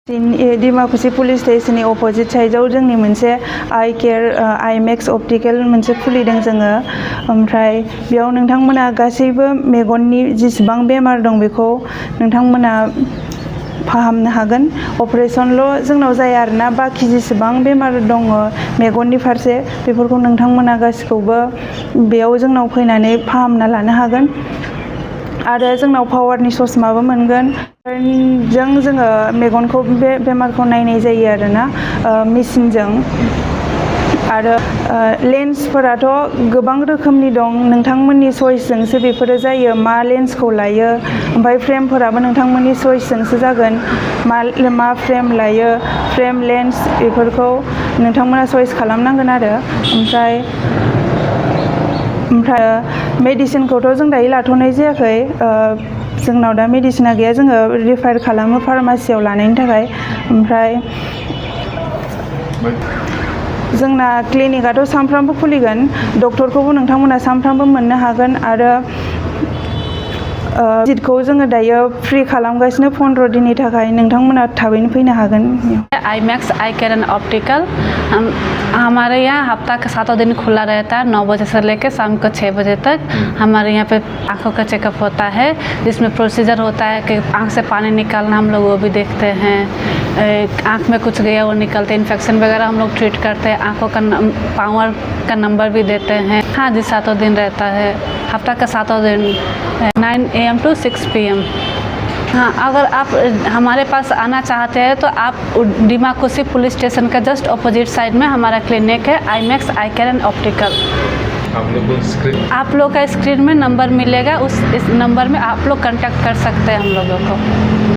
Dimakuchi police स्टेशननि opposite साइडआव जोंनि मोनसे आइ केयार आइमेक्स अप्टिकेल मोनसे खुलिदों जोङो। ओमफ्राय बेयाव नोंथांमोना गासैबो मेगननि जेसेबां बेमार दं बेखौ नोंथांमोना फाहामनो हागोन। अपारेशनल' जोंनाव जाया आरोना, बाखि जेसेबां बेमार दङ मेगननि फारसे बेफोरखौ नोंथांमोना गासिखौबो बेयाव जोंनाव फैनानै फाहामना लानो हागोन। आरो जोंनाव पावारनि ससमाबो मोनगोन। जों जोङो मेगनखौ बेमारखौ नायनाय जायो आरोना मेसिनजों। आरो लेन्सफोराथ' गोबां रोखोमनि दं, नोंथांमोननि चइसजोंसो बेफोरो जायो मा लेन्सखौ लायो। ओमफ्राय फ्रेमफोराबो नोंथांमोननि चइसजोंसो जागोन मा फ्रेम लायो, फ्रेम लेन्स बेफोरखौ नोंथांमोना चइस खालामनांगोन आरो। ओमफ्राय मेडिसिनखौथ' जों दायो लाथ'नाय जायाखै, जोंनाव दा मेडिसिना गैया, जोङो रिफार खालामो फार्मासियाव लानायनि थाखाय। ओमफ्राय जोंना क्लिनिकआथ' सानफ्रामबो खुलिगोन, डक्टरखौबो नोंथांमोना सानफ्रामबो मोननो हागोन। आरो भिजिटखौ जोङो दायो फ्रि खालामगासिनो 15 दिननि थाखाय, नोंथांमोना थाबैनो फैनो हागोन। IMAX eye care and optical हमारे यहाँ हफ्ता के 7 दिन खुला रहता है, 9 बजे से लेकर शाम को 6 बजे तक। हमारे यहाँ पे आँखों का चेकअप होता है, जिसमें प्रोसीजर होता है कि आँख से पानी निकालना हम लोग वो भी देखते हैं, आँख में कुछ गया वो निकलते, इन्फेक्शन वगैरह हम लोग ट्रीट करते हैं, आँखों का पावर का नंबर भी देते हैं। हाँ जी, 7 दिन रहता है, हफ्ता का 7 दिन 9 AM to 6 PM। हाँ, अगर आप हमारे पास आना चाहते हैं तो आप डिमाकुसि पुलिस स्टेशन का जस्ट अपोजिट साइड में हमारा क्लिनिक है, Imax eye care and optical. आप लोग का स्क्रीन में नंबर मिलेगा, इस नंबर में आप लोग कांटेक्ट कर सकते हैं हम लोगों को।